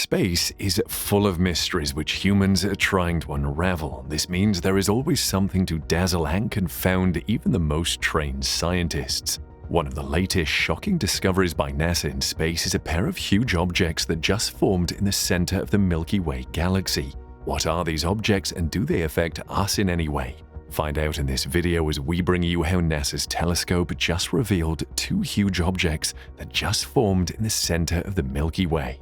Space is full of mysteries which humans are trying to unravel. This means there is always something to dazzle and confound even the most trained scientists. One of the latest shocking discoveries by NASA in space is a pair of huge objects that just formed in the center of the Milky Way galaxy. What are these objects and do they affect us in any way? Find out in this video as we bring you how NASA's telescope just revealed two huge objects that just formed in the center of the Milky Way.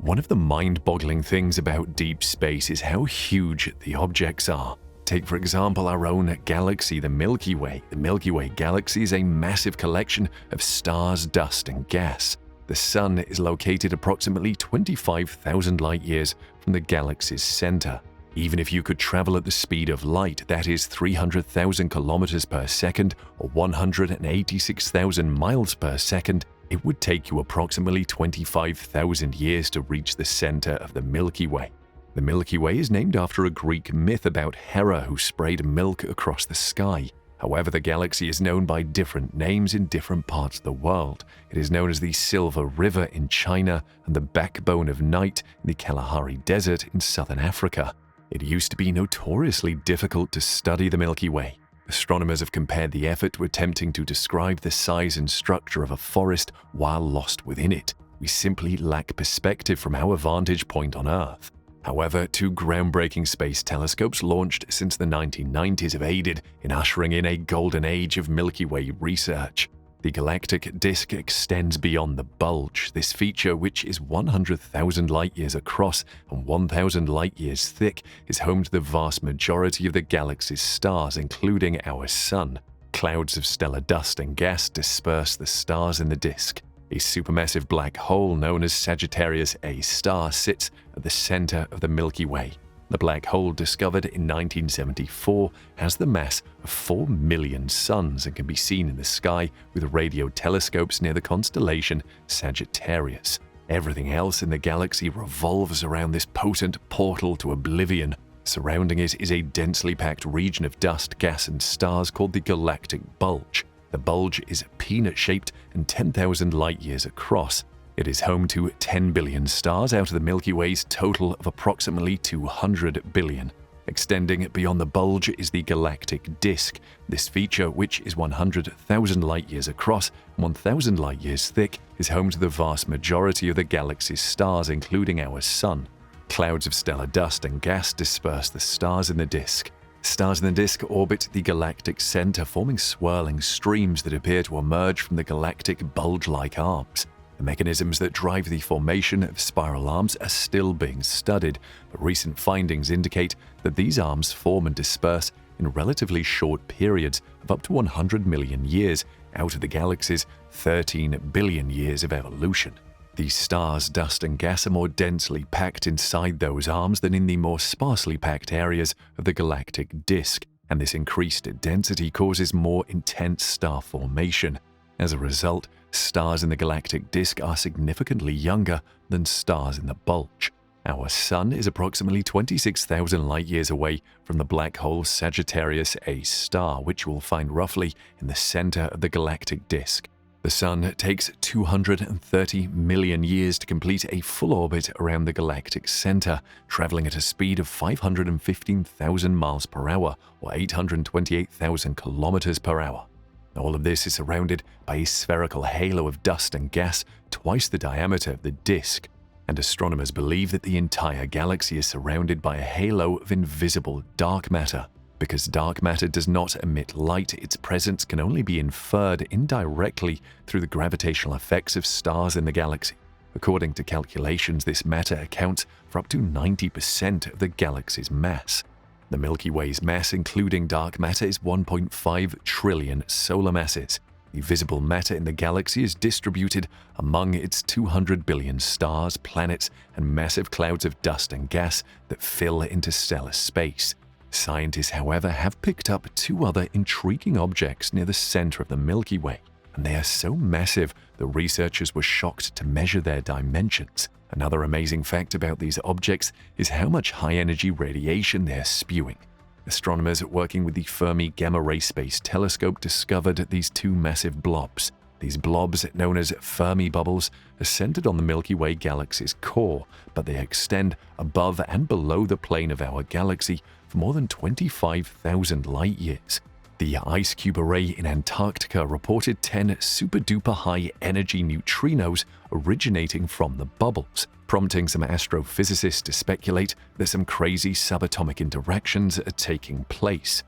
One of the mind-boggling things about deep space is how huge the objects are. Take for example our own galaxy, the Milky Way. The Milky Way galaxy is a massive collection of stars, dust, and gas. The Sun is located approximately 25,000 light-years from the galaxy's center. Even if you could travel at the speed of light, that is 300,000 kilometers per second or 186,000 miles per second, it would take you approximately 25,000 years to reach the center of the Milky Way. The Milky Way is named after a Greek myth about Hera who sprayed milk across the sky. However, the galaxy is known by different names in different parts of the world. It is known as the Silver River in China and the Backbone of Night in the Kalahari Desert in southern Africa. It used to be notoriously difficult to study the Milky Way. Astronomers have compared the effort to attempting to describe the size and structure of a forest while lost within it. We simply lack perspective from our vantage point on Earth. However, two groundbreaking space telescopes launched since the 1990s have aided in ushering in a golden age of Milky Way research. The galactic disk extends beyond the bulge. This feature, which is 100,000 light-years across and 1,000 light-years thick, is home to the vast majority of the galaxy's stars, including our Sun. Clouds of stellar dust and gas disperse the stars in the disk. A supermassive black hole known as Sagittarius A star sits at the center of the Milky Way. The black hole, discovered in 1974, has the mass of 4 million suns and can be seen in the sky with radio telescopes near the constellation Sagittarius. Everything else in the galaxy revolves around this potent portal to oblivion. Surrounding it is a densely packed region of dust, gas, and stars called the galactic bulge. The bulge is peanut-shaped and 10,000 light-years across. It is home to 10 billion stars out of the Milky Way's total of approximately 200 billion. Extending beyond the bulge is the galactic disk. This feature, which is 100,000 light-years across and 1,000 light-years thick, is home to the vast majority of the galaxy's stars, including our Sun. Clouds of stellar dust and gas disperse the stars in the disk. Stars in the disk orbit the galactic center, forming swirling streams that appear to emerge from the galactic bulge-like arms. The mechanisms that drive the formation of spiral arms are still being studied, but recent findings indicate that these arms form and disperse in relatively short periods of up to 100 million years out of the galaxy's 13 billion years of evolution. These stars, dust, and gas are more densely packed inside those arms than in the more sparsely packed areas of the galactic disk, and this increased density causes more intense star formation. As a result, stars in the galactic disk are significantly younger than stars in the bulge. Our Sun is approximately 26,000 light-years away from the black hole Sagittarius A star, which you will find roughly in the center of the galactic disk. The Sun takes 230 million years to complete a full orbit around the galactic center, traveling at a speed of 515,000 miles per hour or 828,000 kilometers per hour. All of this is surrounded by a spherical halo of dust and gas twice the diameter of the disk, and astronomers believe that the entire galaxy is surrounded by a halo of invisible dark matter. Because dark matter does not emit light, its presence can only be inferred indirectly through the gravitational effects of stars in the galaxy. According to calculations, this matter accounts for up to 90% of the galaxy's mass. The Milky Way's mass, including dark matter, is 1.5 trillion solar masses. The visible matter in the galaxy is distributed among its 200 billion stars, planets, and massive clouds of dust and gas that fill interstellar space. Scientists, however, have picked up two other intriguing objects near the center of the Milky Way, and they are so massive that researchers were shocked to measure their dimensions. Another amazing fact about these objects is how much high-energy radiation they are spewing. Astronomers working with the Fermi Gamma Ray Space Telescope discovered these two massive blobs. These blobs, known as Fermi bubbles, are centered on the Milky Way galaxy's core, but they extend above and below the plane of our galaxy for more than 25,000 light-years. The ice cube array in Antarctica reported 10 super-duper high-energy neutrinos originating from the bubbles, prompting some astrophysicists to speculate that some crazy subatomic interactions are taking place.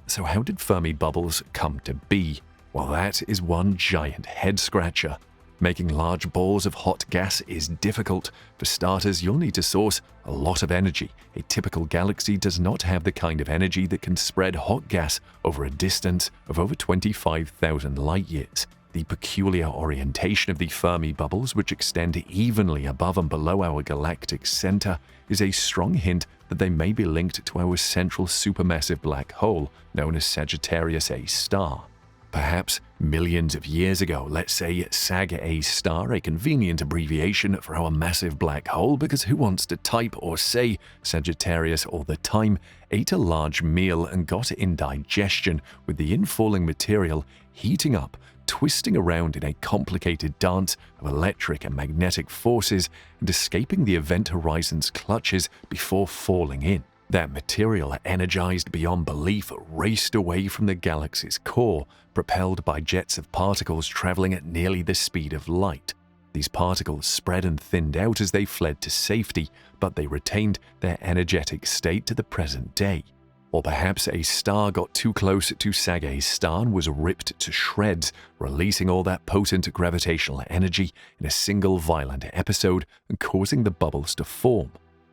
So how did Fermi bubbles come to be? Well, that is one giant head-scratcher. Making large balls of hot gas is difficult. For starters, you'll need to source a lot of energy. A typical galaxy does not have the kind of energy that can spread hot gas over a distance of over 25,000 light-years. The peculiar orientation of the Fermi bubbles, which extend evenly above and below our galactic center, is a strong hint that they may be linked to our central supermassive black hole, known as Sagittarius A star. Perhaps millions of years ago, let's say Sag A star, a convenient abbreviation for our massive black hole because who wants to type or say Sagittarius all the time, ate a large meal and got indigestion, with the infalling material heating up, twisting around in a complicated dance of electric and magnetic forces and escaping the event horizon's clutches before falling in. That material, energized beyond belief, raced away from the galaxy's core, propelled by jets of particles traveling at nearly the speed of light. These particles spread and thinned out as they fled to safety, but they retained their energetic state to the present day. Or perhaps a star got too close to Sag A star and was ripped to shreds, releasing all that potent gravitational energy in a single violent episode and causing the bubbles to form.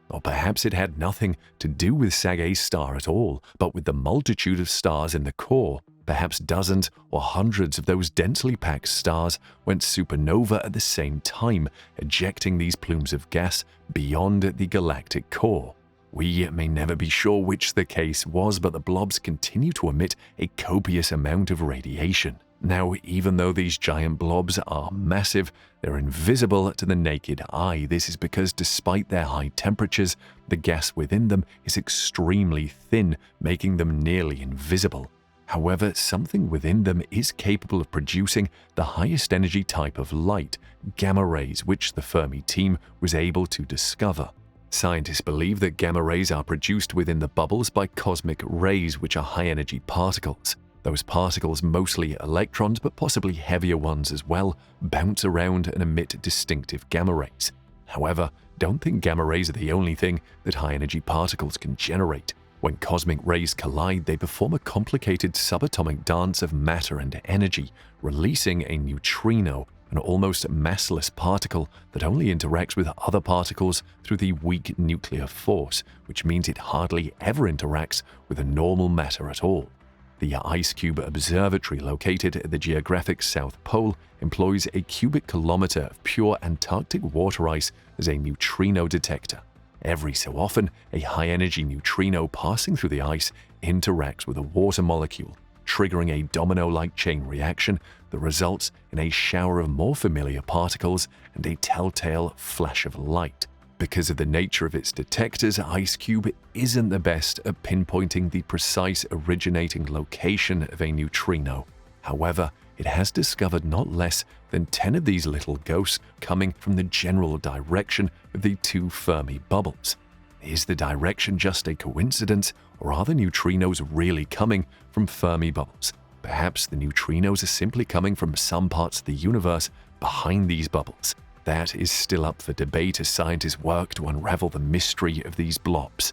Or perhaps it had nothing to do with Sag A star at all, but with the multitude of stars in the core. Perhaps dozens or hundreds of those densely packed stars went supernova at the same time, ejecting these plumes of gas beyond the galactic core. We may never be sure which the case was, but the blobs continue to emit a copious amount of radiation. Now, even though these giant blobs are massive, they're invisible to the naked eye. This is because despite their high temperatures, the gas within them is extremely thin, making them nearly invisible. However, something within them is capable of producing the highest energy type of light, gamma rays, which the Fermi team was able to discover. Scientists believe that gamma rays are produced within the bubbles by cosmic rays, which are high-energy particles. Those particles, mostly electrons, but possibly heavier ones as well, bounce around and emit distinctive gamma rays. However, don't think gamma rays are the only thing that high-energy particles can generate. When cosmic rays collide, they perform a complicated subatomic dance of matter and energy, releasing a neutrino, an almost massless particle that only interacts with other particles through the weak nuclear force, which means it hardly ever interacts with a normal matter at all. The Ice Cube Observatory, located at the geographic South Pole, employs a cubic kilometer of pure Antarctic water ice as a neutrino detector. Every so often, a high-energy neutrino passing through the ice interacts with a water molecule, triggering a domino-like chain reaction that results in a shower of more familiar particles and a telltale flash of light. Because of the nature of its detectors, Ice Cube isn't the best at pinpointing the precise originating location of a neutrino. However, it has discovered not less than 10 of these little ghosts coming from the general direction of the two Fermi bubbles. Is the direction just a coincidence, or are the neutrinos really coming from Fermi bubbles? Perhaps the neutrinos are simply coming from some parts of the universe behind these bubbles. That is still up for debate as scientists work to unravel the mystery of these blobs.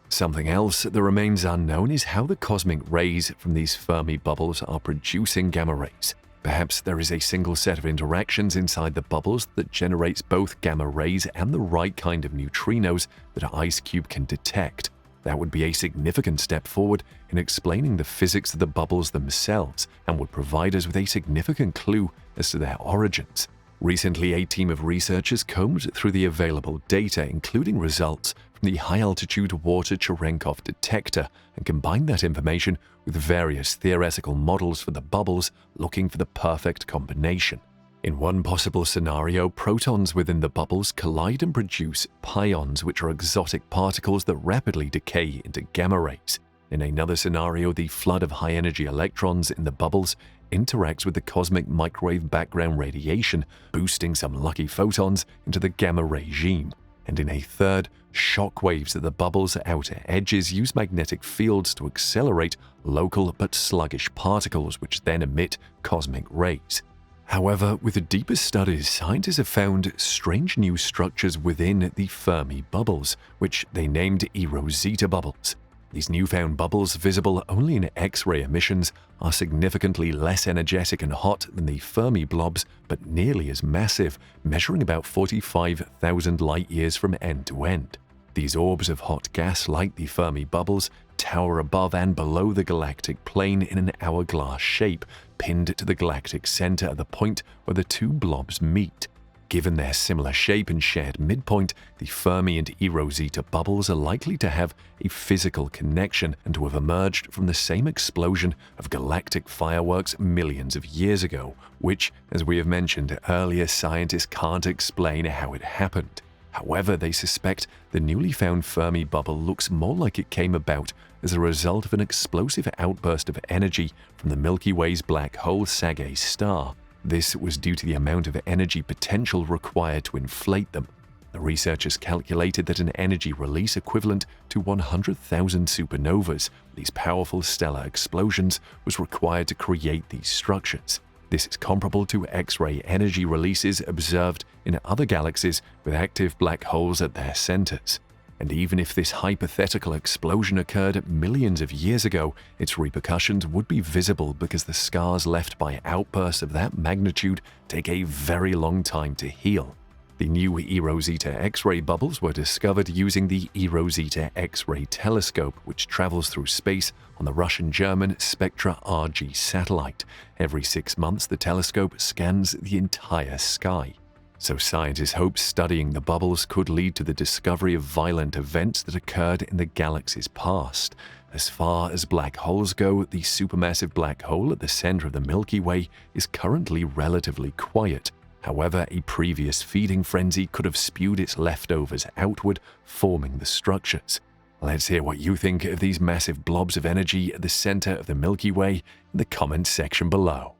Something else that remains unknown is how the cosmic rays from these Fermi bubbles are producing gamma rays. Perhaps there is a single set of interactions inside the bubbles that generates both gamma rays and the right kind of neutrinos that Ice Cube can detect. That would be a significant step forward in explaining the physics of the bubbles themselves and would provide us with a significant clue as to their origins. Recently, a team of researchers combed through the available data, including results from the high-altitude water Cherenkov detector, and combined that information with various theoretical models for the bubbles, looking for the perfect combination. In one possible scenario, protons within the bubbles collide and produce pions, which are exotic particles that rapidly decay into gamma rays. In another scenario, the flood of high-energy electrons in the bubbles interacts with the cosmic microwave background radiation, boosting some lucky photons into the gamma regime. And in a third, shock waves at the bubble's outer edges use magnetic fields to accelerate local but sluggish particles, which then emit cosmic rays. However, with the deeper studies, scientists have found strange new structures within the Fermi bubbles, which they named Rosetta bubbles. These newfound bubbles, visible only in X-ray emissions, are significantly less energetic and hot than the Fermi blobs, but nearly as massive, measuring about 45,000 light-years from end to end. These orbs of hot gas, like the Fermi bubbles, tower above and below the galactic plane in an hourglass shape, pinned to the galactic center at the point where the two blobs meet. Given their similar shape and shared midpoint, the Fermi and Rosetta bubbles are likely to have a physical connection and to have emerged from the same explosion of galactic fireworks millions of years ago, which, as we have mentioned earlier, scientists can't explain how it happened. However, they suspect the newly found Fermi bubble looks more like it came about as a result of an explosive outburst of energy from the Milky Way's black hole Sag star. This was due to the amount of energy potential required to inflate them. The researchers calculated that an energy release equivalent to 100,000 supernovas, these powerful stellar explosions, was required to create these structures. This is comparable to X-ray energy releases observed in other galaxies with active black holes at their centers. And even if this hypothetical explosion occurred millions of years ago, its repercussions would be visible because the scars left by outbursts of that magnitude take a very long time to heal. The new Rosetta X-ray bubbles were discovered using the Rosetta X-ray telescope, which travels through space on the Russian-German Spectra RG satellite. Every 6 months, the telescope scans the entire sky. So scientists hope studying the bubbles could lead to the discovery of violent events that occurred in the galaxy's past. As far as black holes go, the supermassive black hole at the center of the Milky Way is currently relatively quiet. However, a previous feeding frenzy could have spewed its leftovers outward, forming the structures. Let's hear what you think of these massive blobs of energy at the center of the Milky Way in the comments section below.